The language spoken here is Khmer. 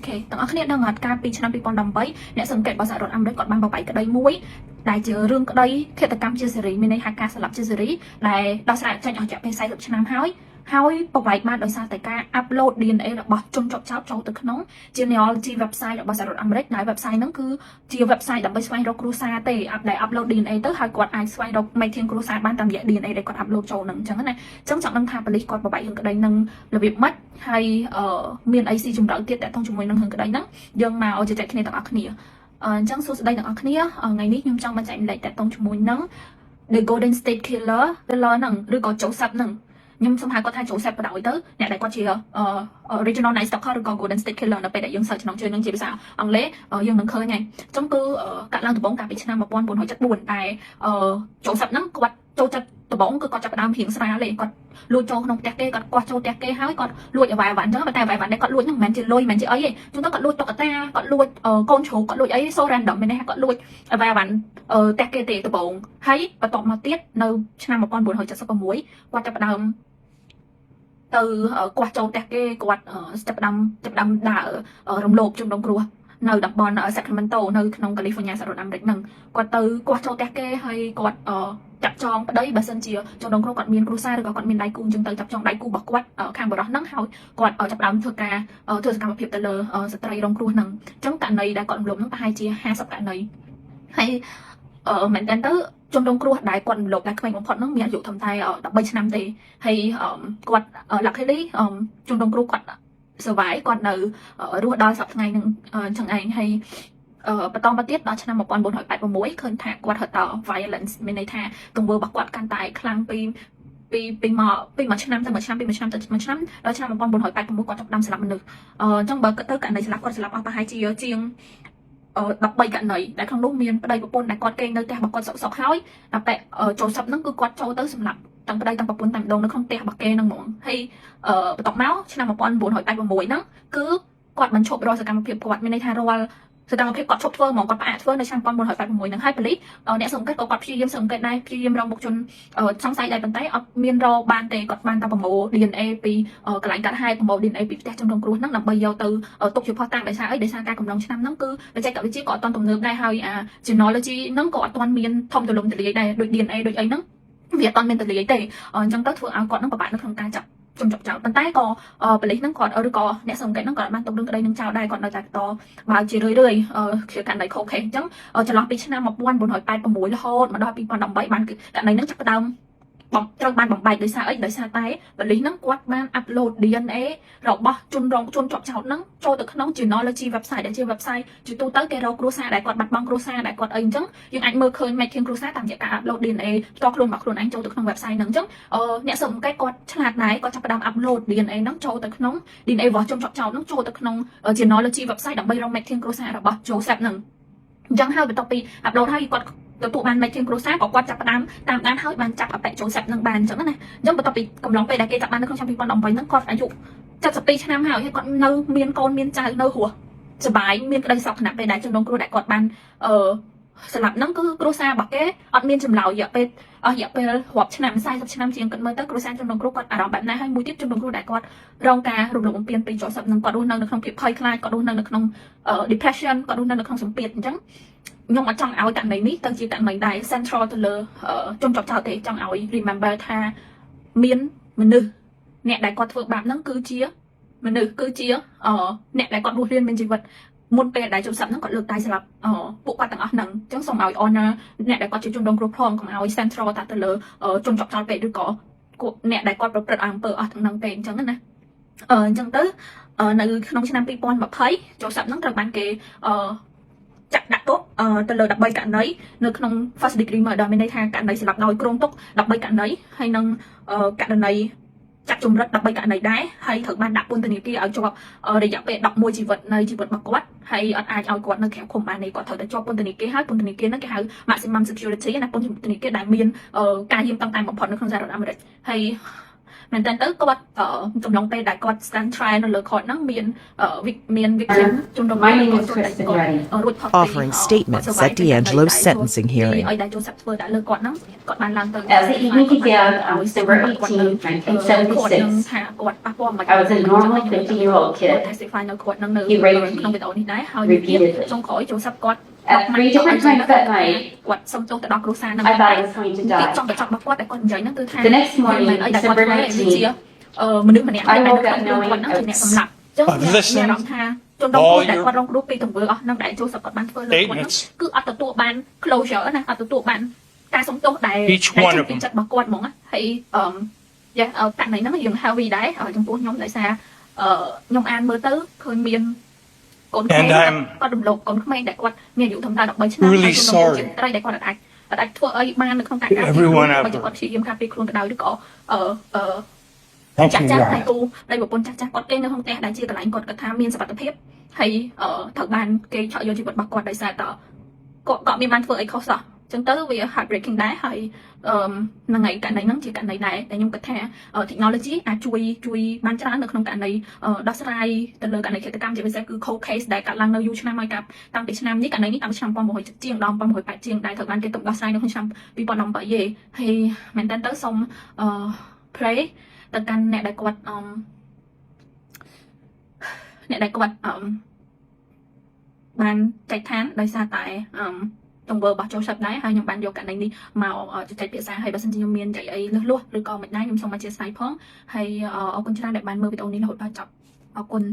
Okay ទាំងអស់គ្នាដឹងអត់ការពីឆ្នាំ2018អ្នកសង្កេតរបស់សហរដ្ឋអាមេរិកគាត់បានបបែកក្តីមួយដែលជារឿងក្តីឃាតកម្មជាសេរីមានន័យថាការស្លាប់ជាសេរីដែលដោះស្រាយចេញអស់រយៈពេល40ឆ្នាំហើយបបែកបានដោយសារតែការ upload DNA របស់ជនជាប់ចោតចូលទៅក្នុង genealogy website របស់សហរដ្ឋអាមេរិកដែល website ហ្នឹងគឺជា website ដើម្បីស្វែងរកគ្រួសារទេដែល upload DNA ទៅហើយគាត់អាចស្វែងរកមេធានគ្រួសារបានតាមរយៈ DNA ដែលគាត់ upload ចូលហ្នឹងអញ្ចឹងណាអញ្ចឹងចង់ដឹងថាប៉ូលីសគាត់បបែករឿងក្តីនឹងរបៀបម៉េចហើយមានអីស៊ីចម្រៅទៀតតាក់ទងជាមួយនឹងរឿងក្តីហ្នឹងយើងមកជជែកគ្នាទាំងអស់គ្នាអញ្ចឹងសួស្តីទាំងអស់គ្នាថ្ងៃនេះខ្ញុំចង់បញ្ជាក់ម្លេចតាក់ទងជាមួយនឹង The Golden State Killer ហ្នឹងឬក៏ Joseph ហ្នឹងខ្ញុំសូមហៅគាត់ថា Joseph បដ ாய் ទៅអ្នកដែលគាត់ជា original Night Stalker ឬក៏ Golden State Killer នៅពេលដែលយើង search ក្នុងជើងនឹងជាភាសាអង់គ្លេសយើងនឹងឃើញហើយអញ្ចឹងគឺកាត់ឡើងដំបូងកាលពីឆ្នាំ1974តែJoseph ហ្នឹងគាត់ចូលចិត្តដំបូងគឺគាត់ចាប់ផ្ដើមរៀងស្រាលទេគាត់លួចចូលក្នុងផ្ទះគេគាត់គាស់ចូលផ្ទះគេហើយគាត់លួចអីវ៉ាអញ្ចឹងតែអីវ៉ាដែលគាត់លួចហ្នឹងមិនមែនជាលុយមិនមែនជាអីទេជួនកាលគាត់លួចតុក្កតាគាត់លួចកូនជ្រូកគាត់លួចអី so random មានន័យថាគាត់លួចអីវ៉ាផ្ទះគេទេដំបូងហើយបន្ទាប់មកទៀតនៅឆ្នាំ1976គាត់ចាប់ផ្ដើមទៅគាស់ចូលផ្ទះគេគាត់ចាប់ផ្ដើមដើររំលោភជនរងគ្រោះនៅតំបន់ Sacramento នៅក្នុង California សហរដ្ឋអាមេរិកហ្នឹងគាត់ទៅគាស់ចូលផ្ទះគេហើយគាត់ចាក់ចងប្តីបើសិនជាជនរងគ្រោះគាត់មានគ្រួសារឬក៏គាត់មានដៃគូអញ្ចឹងទៅចាប់ចងដៃគូរបស់គាត់ខាងបរិសហ្នឹងហើយគាត់ចាប់ផ្ដើមធ្វើសកម្មភាពទៅលើស្ត្រីរងគ្រោះហ្នឹងអញ្ចឹងករណីដែលគាត់រំលោភហ្នឹងប្រហែលជា50ករណីហើយមែនតើទៅជនរងគ្រោះដែលគាត់រំលោភដែលក្មេងបំផុតហ្នឹងមានអាយុត្រឹមតែ13ឆ្នាំទេហើយគាត់ luckily ជនរងគ្រោះគាត់ survive គាត់នៅរស់ដល់សប្តាហ៍ថ្ងៃហ្នឹងអញ្ចឹងឯងហើយបន្តមកទៀតដល់ឆ្នាំ1986ឃើញថាគាត់ហត់ត violence មានន័យថាទង្វើរបស់គាត់កាន់តែខ្លាំងពីមួយឆ្នាំទៅមួយឆ្នាំពីមួយឆ្នាំទៅមួយឆ្នាំដល់ឆ្នាំ1986គាត់ចាប់ផ្ដើមស្លាប់មនុស្សអញ្ចឹងបើទៅករណីស្លាប់គាត់ស្លាប់អស់ប្រហែលជាជាង13ករណីដែលក្នុងនោះមានប្តីប្រពន្ធដែលគាត់គេងនៅផ្ទះរបស់គាត់សុកហើយដល់តែចូលសັບហ្នឹងគឺគាត់ចូលទៅសម្រាប់ទាំងប្តីទាំងប្រពន្ធតែម្ដងនៅក្នុងផ្ទះរបស់គេហ្នឹងហ្មងហើយបន្ទាប់មកឆ្នាំ1986ហ្នឹងគឺគាត់បញ្ឈប់រាល់សកម្មភាពគាត់មានន័យថារាល់សកម្មភាពគាត់ឈប់ធ្វើហ្មងគាត់ផ្អាកធ្វើនៅឆ្នាំ1986ហ្នឹងហើយប៉ូលីសអ្នកសង្កេតក៏គាត់ព្យាយាមសង្កេតដែរព្យាយាមរកមុខជនសង្ស័យដែរប៉ុន្តែអត់មានរកបានទេគាត់បានតែប្រមូល DNA ពីកន្លែងកាត់ហេតុប្រមូល DNA ពីផ្ទះជនរងគ្រោះហ្នឹងដើម្បីយកទៅទុកជាភស្តុតាងដោយសារអីដោយសារការកំឡុងឆ្នាំហ្នឹងគឺបច្ចេកវិទ្យាក៏អត់ទាន់ទំនើបដែរហើយgenealogy ហ្នឹងក៏អត់ទាន់មានធំទូលំទូលាយដែរដូច DNA ដូចអីហ្នឹងវាអត់ទាន់មានទូលាយទេអញ្ចឹងទៅធ្វើឲ្យគាត់ហ្នឹងពិបាកនៅក្នុងការចាប់ជនជាប់ចោតប៉ុន្តែក៏ប៉ូលីសហ្នឹងគាត់ឬក៏អ្នកសង្កេតហ្នឹងគាត់បានទុករឿងក្តីនឹងចោលដែរគាត់នៅតែបន្តបើជារឿយជាករណីខុសខេអញ្ចឹងចន្លោះពីឆ្នាំ1986រហូតមកដល់2018បានគឺករណីហ្នឹងចាប់ផ្ដើមត្រូវបានបំបែកដោយសារអីដោយសារតែប៉ូលីសហ្នឹងគាត់បាន upload DNA របស់ជនជាប់ចោតហ្នឹងចូលទៅក្នុង genealogy website ដែលជា website ជាទូទៅគេរកគ្រួសារដែលគាត់បាត់បង់គ្រួសារដែលគាត់អីអញ្ចឹងយើងអាចមើលឃើញមេធានគ្រួសារតាមរយៈការ upload DNA ផ្ទាល់ខ្លួនរបស់ខ្លួនឯងចូលទៅក្នុង website ហ្នឹងអញ្ចឹងអ្នកសង្កេតគាត់ឆ្លាតដែរគាត់ចាប់ផ្ដើម upload DNA ហ្នឹងចូលទៅក្នុង DNA របស់ជនជាប់ចោតហ្នឹងចូលទៅក្នុង genealogy website ដើម្បីរកមេធានគ្រួសាររបស់ Joseph ហ្នឹងអញ្ចឹងហើយបន្ទាប់ពី upload ហើយគាត់ទទួលបានមេធានគ្រួសារក៏គាត់ចាប់ផ្ដើមតាមដានហើយបានចាប់អបិ Joseph នឹងបានអញ្ចឹងណាអញ្ចឹងបន្ទាប់ពីកំឡុងពេលដែលគេចាប់បាននៅក្នុងឆ្នាំ2018ហ្នឹងគាត់អាយុ72ឆ្នាំហើយគាត់នៅមានកូនមានចៅនៅរស់សប្បាយមានក្តីសុខខណៈពេលដែលជនរងគ្រោះដែលគាត់បានស្លាប់ហ្នឹងគឺគ្រួសាររបស់គេអត់មានចម្លើយរយៈពេលរាប់ឆ្នាំ40ឆ្នាំជាងគាត់មើលទៅគ្រួសារជនរងគ្រោះគាត់អារម្មណ៍បែបណាហើយមួយទៀតជនរងគ្រោះដែលគាត់រងការរំលោភបំពានពី Joseph នឹងគាត់រស់នៅក្នុងភាពភ័យខ្លាចគាត់រស់នៅក្នុង depression គាត់រស់នៅក្នុងសម្ពាធអញ្ចឹងខ្ញុំអត់ចង់ឲ្យករណីនេះទៅជាករណីដែល central ទៅលើជនជាប់ចោតទេចង់ឲ្យ remember ថាមានមនុស្សអ្នកដែលគាត់ធ្វើបាបហ្នឹងគឺជាមនុស្សគឺជាអ្នកដែលគាត់រស់រានមានជីវិតមុនពេលដែលជនសັບហ្នឹងគាត់លើកដៃស្លាប់ពួកគាត់ទាំងអស់ហ្នឹងអញ្ចឹងសូមឲ្យ honor អ្នកដែលគាត់ជាជនរងគ្រោះផងកុំឲ្យ central តាទៅលើជនជាប់ចោតពេកឬក៏អ្នកដែលគាត់ប្រព្រឹត្តអំពើអស់ទាំងហ្នឹងពេកអញ្ចឹងណាអញ្ចឹងទៅនៅក្នុងឆ្នាំ2020ជនសັບហ្នឹងត្រូវបានគេចាក់ដាក់ទោសទៅលើ13ករណីនៅក្នុង first degree murder មានន័យថាករណីស្លាប់ដោយគ្រោងទុក13ករណីហើយនឹងករណីចាក់ជំរិត13ករណីដែរហើយត្រូវបានដាក់ពន្ធនាគារឲ្យជាប់រយៈពេល11ជីវិតនៃជីវិតរបស់គាត់ហើយអត់អាចឲ្យគាត់នៅក្រៅឃុំបានទេគាត់ត្រូវតែជាប់ពន្ធនាគារហើយពន្ធនាគារហ្នឹងគេហៅ maximum security ណាពន្ធនាគារដែលមានការយាមតាំងតែបំផុតនៅក្នុងសហរដ្ឋអាមេរិកហើយ មែនតើទៅគាត់កំឡុងពេលដែលគាត់ stand try នៅលើ court ហ្នឹងមាន victim ជំនុំវិញគាត់រួចផុត Offering statements at D'Angelo's sentencing ពី hearing. ឲ្យដែលចូលសាប់ធ្វើដាក់លើគាត់ហ្នឹងគាត់បានឡើងទៅ As the evening began on December 18, 1976, ថាគាត់ប៉ះពាល់មិន I was a normal 50-year-old kid. testify នៅគាត់ហ្នឹងនៅ He raped me ក្នុងវីដេអូនេះដែរហើយ repeatedly. ចុងក្រោយចូលសាប់គាត់ At 3 different times that night, គាត់សុំទោសទៅដល់គ្រួសារហ្នឹង I thought I was going to ទី die. ចង់ទៅចង់របស់គាត់តែគាត់និយាយហ្នឹងគឺថា The next morning, ឲ្យតែគាត់ December ធ្វើឲ្យវាជា 19, មនុស្សម្នាក់ I ដែល woke នៅ up ក្នុង knowing គាត់ហ្នឹងជាអ្នកសម្លាប់ចឹង I've មាន listened អារម្មណ៍ថាជនរងគ្រោះដែលគាត់រងគ្រោះពីទង្វើអស់ហ្នឹងដែលចូលសាប់គាត់បានធ្វើលើគាត់ហ្នឹង statements. គឺអត់ទទួលបាន closure ណាអត់ទទួលបានការសុំទោសដែល Each ដែល one ចេញ of ពី them. ចិត្តរបស់គាត់ហ្មងណាហើយករណីហ្នឹងយើង heavy ដែរចំពោះខ្ញុំដោយសារខ្ញុំអានមើលទៅឃើញមានកូនក្មេង And I'm គាត់រំលោភកូនក្មេងដែលគាត់មានអាយុត្រឹមតែ13ឆ្នាំ really ហើយជនរងគ្រោះ sorry ជាត្រីដែលគាត់អាចធ្វើអីបាននៅក្នុងការការពារ everyone ខ្លួន out បើជាគាត់ព្យាយាមការពារខ្លួនក៏ដោយឬក៏Thank ចាស់ you, ចាស់ God. ដៃគូដែលប្រពន្ធចាស់ចាស់គាត់គេនៅក្នុងផ្ទះដែលជាកន្លែងគាត់គាត់ថាមានសុវត្ថិភាពហើយត្រូវបានគេឆក់យកជីវិតរបស់គាត់ដោយសារតគាត់មានបានធ្វើអីខុសសោះអញ្ចឹងទៅវា heartbreaking ដែរហើយហ្នឹងហើយករណីហ្នឹងជាករណីដែរតែខ្ញុំគិតថា technology អាចជួយបានច្រើននៅក្នុងករណីដោះស្រាយទៅលើករណីឃាតកម្មជាពិសេសគឺ cold case ដែលកាត់ឡើងនៅយូរឆ្នាំហើយតាំងពីឆ្នាំនេះករណីនេះតាំងពីឆ្នាំ1970ជាងដល់1980ជាងដែលត្រូវបានគេទុកដោះស្រាយនៅក្នុងឆ្នាំ2018ទេហើយមែនតើទៅសូមpray ទៅកាន់អ្នកដែលគាត់បានចែកឋានដោយសារតែទង្វើរបស់ចូលសាប់ដែរហើយខ្ញុំបានយកករណីនេះមកជជែកភាសាហើយបើសិនជាខ្ញុំមានចែកអីលឺលួសឬក៏មិនដែរខ្ញុំសូមអធិស្ឋានផងហើយអរគុណច្រើនដែលបានមើលវីដេអូនេះរហូតដល់ចប់អរគុណ